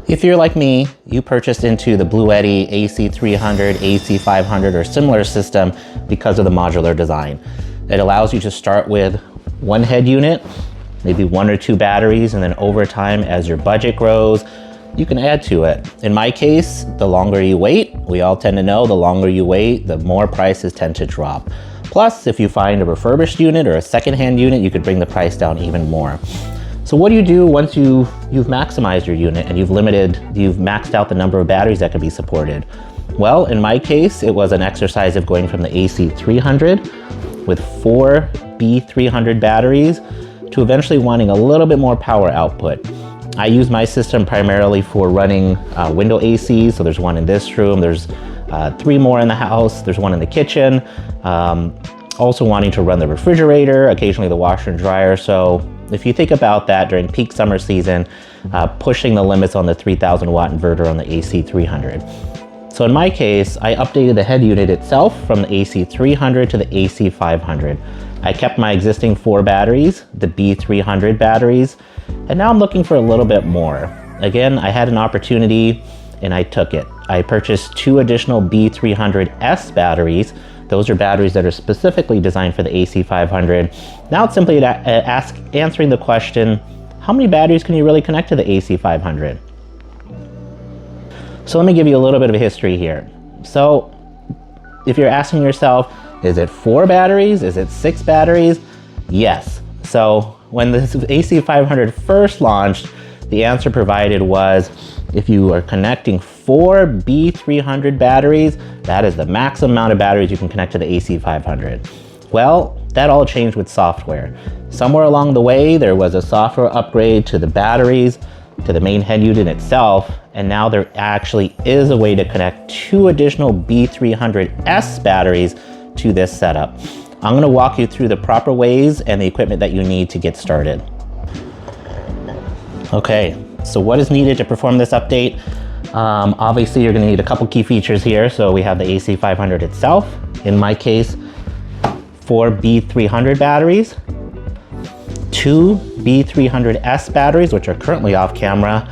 If you're like me, you purchased into the Bluetti AC300, AC500, or similar system because of the modular design. It allows you to start with one head unit, maybe 1 or 2 batteries, and then over time, as your budget grows, you can add to it. In my case, the longer you wait, we all tend to know the longer you wait, the more prices tend to drop. Plus, if you find a refurbished unit or a secondhand unit, you could bring the price down even more. So what do you do once you've maximized your unit and you've maxed out the number of batteries that can be supported? Well, in my case, it was an exercise of going from the AC300 with 4 B300 batteries to eventually wanting a little bit more power output. I use my system primarily for running window ACs. So there's one in this room, there's 3 more in the house, there's one in the kitchen. Also wanting to run the refrigerator, occasionally the washer and dryer. So if you think about that during peak summer season, pushing the limits on the 3000 watt inverter on the AC300. So in my case, I updated the head unit itself from the AC300 to the AC500. I kept my existing 4 batteries, the B300 batteries, and now I'm looking for a little bit more. Again, I had an opportunity and I took it. I purchased 2 additional B300S batteries. Those are batteries that are specifically designed for the AC500. Now it's simply answering the question, how many batteries can you really connect to the AC500? So let me give you a little bit of a history here. So if you're asking yourself, is it 4 batteries? Is it 6 batteries? Yes. So when the AC500 first launched, the answer provided was, if you are connecting 4 B300 batteries, that is the maximum amount of batteries you can connect to the AC500. Well, that all changed with software. Somewhere along the way, there was a software upgrade to the batteries, to the main head unit itself, and now there actually is a way to connect 2 additional B300S batteries to this setup. I'm going to walk you through the proper ways and the equipment that you need to get started. Okay, so what is needed to perform this update? Obviously, you're going to need a couple key features here. So we have the AC500 itself. In my case, 4 B300 batteries, 2 B300S batteries, which are currently off camera.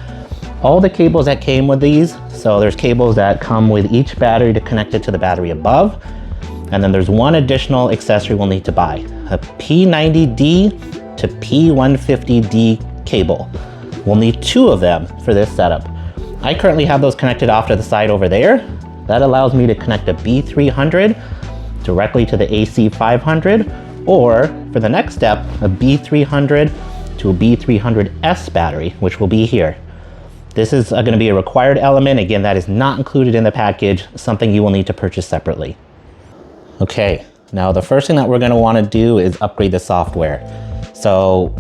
All the cables that came with these. So there's cables that come with each battery to connect it to the battery above. And then there's one additional accessory we'll need to buy, a P90D to P150D cable. We'll need 2 of them for this setup. I currently have those connected off to the side over there. That allows me to connect a B300 directly to the AC500, or for the next step, a B300 to a B300S battery, which will be here. This is going to be a required element. Again, that is not included in the package, something you will need to purchase separately. Okay, now the first thing that we're going to want to do is upgrade the software. So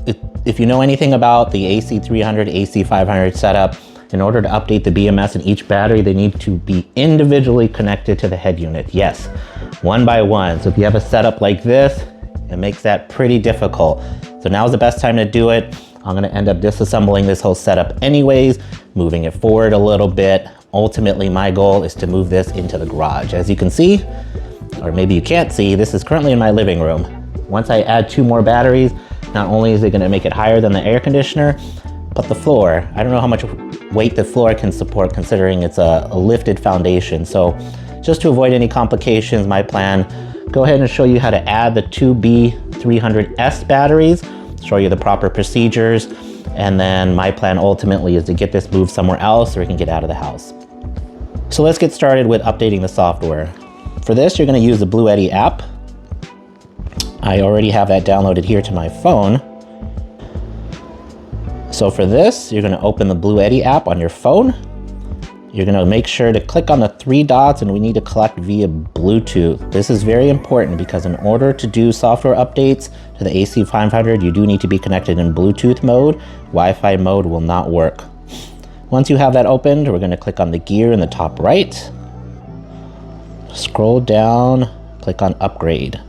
if you know anything about the AC300, AC500 setup, in order to update the BMS in each battery, they need to be individually connected to the head unit. Yes, one by one. So if you have a setup like this, it makes that pretty difficult. So now's the best time to do it. I'm going to end up disassembling this whole setup anyways, moving it forward a little bit. Ultimately, my goal is to move this into the garage. As you can see, or maybe you can't see, this is currently in my living room. Once I add 2 more batteries, not only is it going to make it higher than the air conditioner, but the floor, I don't know how much weight the floor can support considering it's a lifted foundation. So just to avoid any complications, my plan, go ahead and show you how to add the 2 B300S batteries, show you the proper procedures, and then my plan ultimately is to get this moved somewhere else so we can get out of the house. So let's get started with updating the software. For this, you're going to use the Bluetti app. I already have that downloaded here to my phone. So for this, you're going to open the Bluetti app on your phone. You're going to make sure to click on the 3 dots, and we need to connect via Bluetooth. This is very important because in order to do software updates to the AC500, you do need to be connected in Bluetooth mode. Wi-Fi mode will not work. Once you have that opened, we're going to click on the gear in the top right. Scroll down, click on upgrade.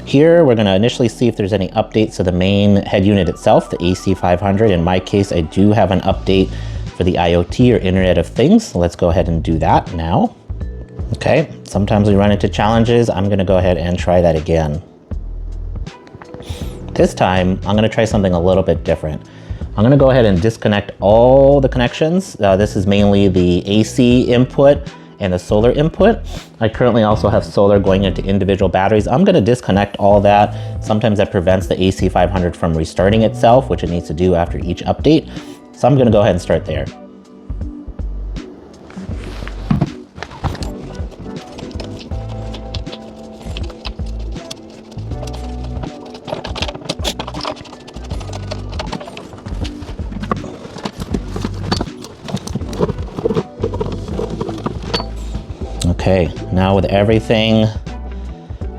Here, we're going to initially see if there's any updates to the main head unit itself, the AC500. In my case, I do have an update for the IoT or Internet of Things. So let's go ahead and do that now. Okay, sometimes we run into challenges. I'm going to go ahead and try that again. This time, I'm going to try something a little bit different. I'm gonna go ahead and disconnect all the connections. This is mainly the AC input and the solar input. I currently also have solar going into individual batteries. I'm gonna disconnect all that. Sometimes that prevents the AC500 from restarting itself, which it needs to do after each update. So I'm gonna go ahead and start there. Okay, now with everything,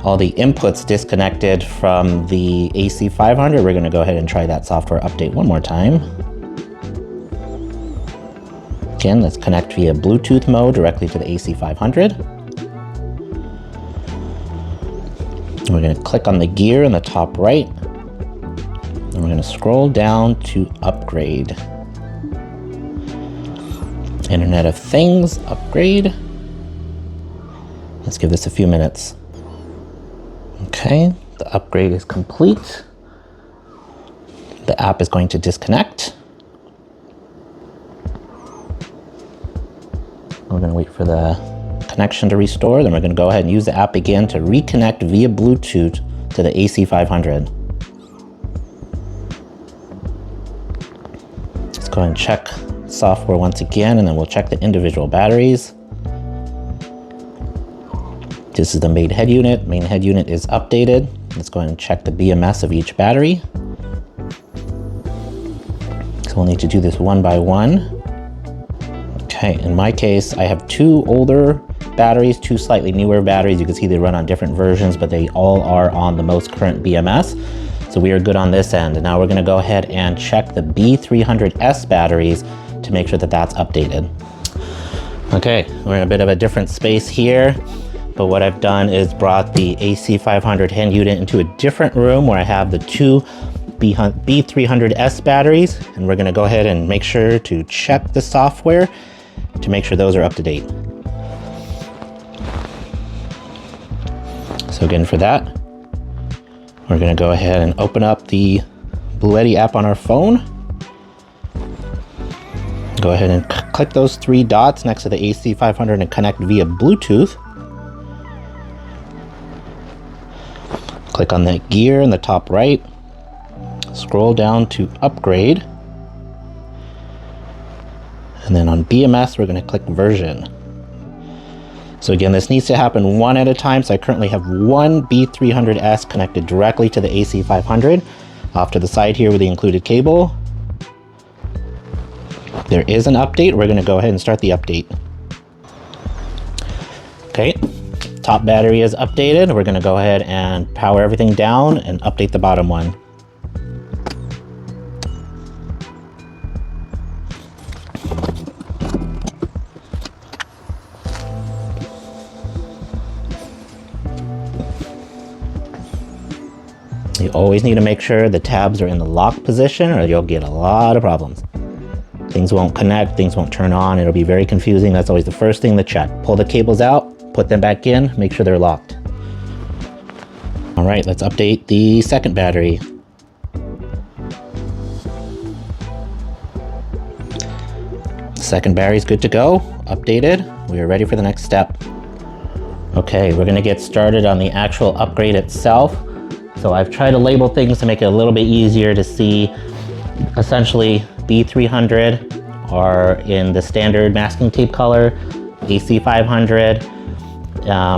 all the inputs disconnected from the AC500, we're gonna go ahead and try that software update one more time. Again, let's connect via Bluetooth mode directly to the AC500. We're gonna click on the gear in the top right, and we're gonna scroll down to upgrade. Internet of Things, upgrade. Let's give this a few minutes. Okay, the upgrade is complete. The app is going to disconnect. We're going to wait for the connection to restore. Then we're going to go ahead and use the app again to reconnect via Bluetooth to the AC500. Let's go ahead and check software once again, and then we'll check the individual batteries. This is the main head unit. Main head unit is updated. Let's go ahead and check the BMS of each battery. So we'll need to do this one by one. Okay, in my case, I have two older batteries, two slightly newer batteries. You can see they run on different versions, but they all are on the most current BMS. So we are good on this end. And now we're gonna go ahead and check the B300S batteries to make sure that that's updated. Okay, we're in a bit of a different space here. But what I've done is brought the AC500 head unit into a different room where I have the two B300S batteries, and we're gonna go ahead and make sure to check the software to make sure those are up to date. So again, for that, we're gonna go ahead and open up the Bluetti app on our phone. Go ahead and click those three dots next to the AC500 and connect via Bluetooth. Click on that gear in the top right, scroll down to upgrade, and then on BMS we're going to click version. So again, this needs to happen one at a time. So I currently have one B300S connected directly to the AC500 off to the side here with the included cable. There is an update. We're going to go ahead and start the update. Okay. Top battery is updated. We're going to go ahead and power everything down and update the bottom one. You always need to make sure the tabs are in the lock position or you'll get a lot of problems. Things won't connect, things won't turn on, it'll be very confusing. That's always the first thing to check. Pull the cables out, put them back in, make sure they're locked. All right, let's update the second battery. Second battery's good to go, updated. We are ready for the next step. Okay, we're gonna get started on the actual upgrade itself. So I've tried to label things to make it a little bit easier to see. Essentially, B300 are in the standard masking tape color, AC500.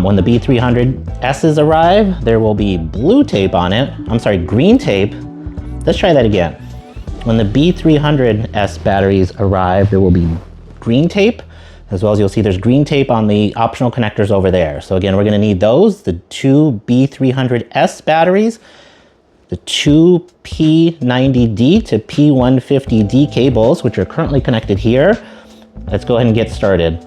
When the B300Ss arrive, there will be blue tape on it. I'm sorry, green tape. Let's try that again. When the B300S batteries arrive, there will be green tape, as well as you'll see there's green tape on the optional connectors over there. So again, we're gonna need those, the two B300S batteries, the two P90D to P150D cables, which are currently connected here. Let's go ahead and get started.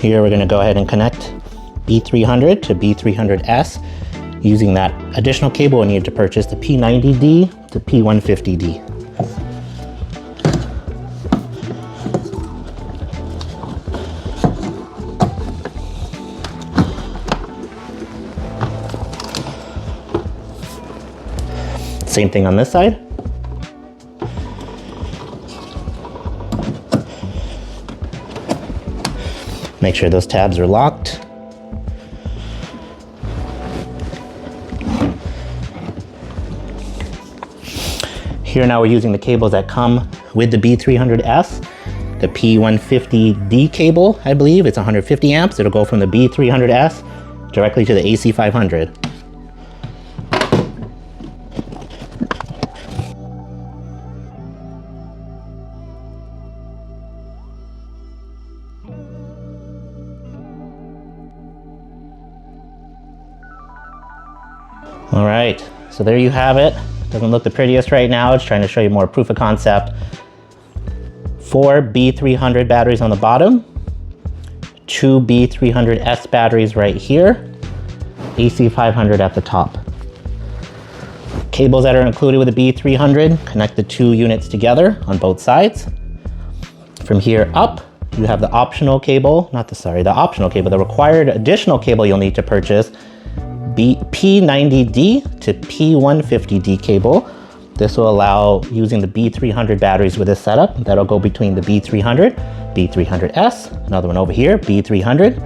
Here we're going to go ahead and connect B300 to B300S using that additional cable we needed to purchase, the P90D to P150D. Same thing on this side. Make sure those tabs are locked. Here now we're using the cables that come with the B300S, the P150D cable, I believe. It's 150 amps. It'll go from the B300S directly to the AC500. All right, so there you have it. Doesn't look the prettiest right now. It's trying to show you more proof of concept. 4 B300 batteries on the bottom, 2 B300S batteries right here, AC500 at the top. Cables that are included with the B300 connect the 2 units together on both sides. From here up, you have the optional cable, the required additional cable you'll need to purchase, P90D to P150D cable. This will allow using the B300 batteries with this setup. That'll go between the B300, B300S, another one over here, B300,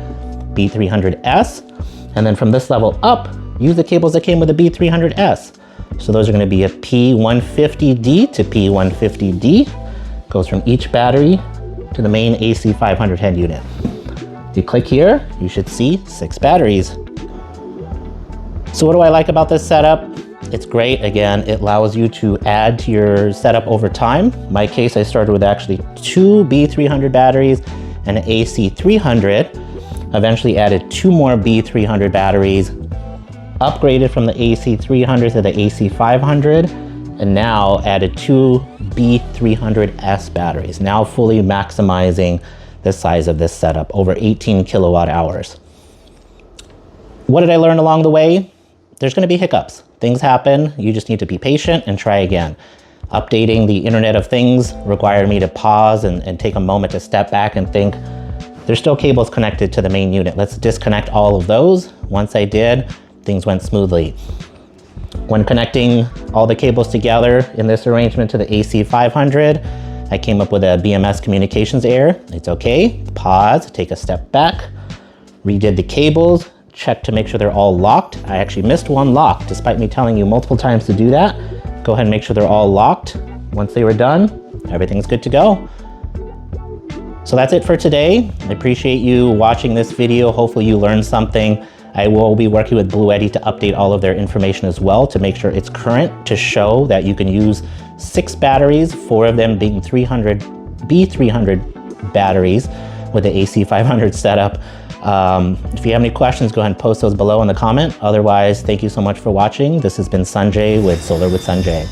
B300S. And then from this level up, use the cables that came with the B300S. So those are going to be a P150D to P150D. Goes from each battery to the main AC500 head unit. If you click here, you should see 6 batteries. So what do I like about this setup? It's great. Again, it allows you to add to your setup over time. In my case, I started with actually 2 B300 batteries and an AC300. Eventually added 2 more B300 batteries, upgraded from the AC300 to the AC500, and now added 2 B300S batteries, now fully maximizing the size of this setup, over 18 kilowatt hours. What did I learn along the way? There's going to be hiccups. Things happen. You just need to be patient and try again. Updating the Internet of Things required me to pause and take a moment to step back and think, there's still cables connected to the main unit. Let's disconnect all of those. Once I did, things went smoothly. When connecting all the cables together in this arrangement to the AC500, I came up with a BMS communications error. It's okay. Pause, take a step back, redid the cables, check to make sure they're all locked. I actually missed one lock, despite me telling you multiple times to do that. Go ahead and make sure they're all locked. Once they were done, everything's good to go. So that's it for today. I appreciate you watching this video. Hopefully you learned something. I will be working with Bluetti to update all of their information as well to make sure it's current, to show that you can use 6 batteries, 4 of them being B300 batteries with the AC500 setup. If you have any questions, go ahead and post those below in the comment. Otherwise, thank you so much for watching. This has been Sanjay with Solar with Sanjay.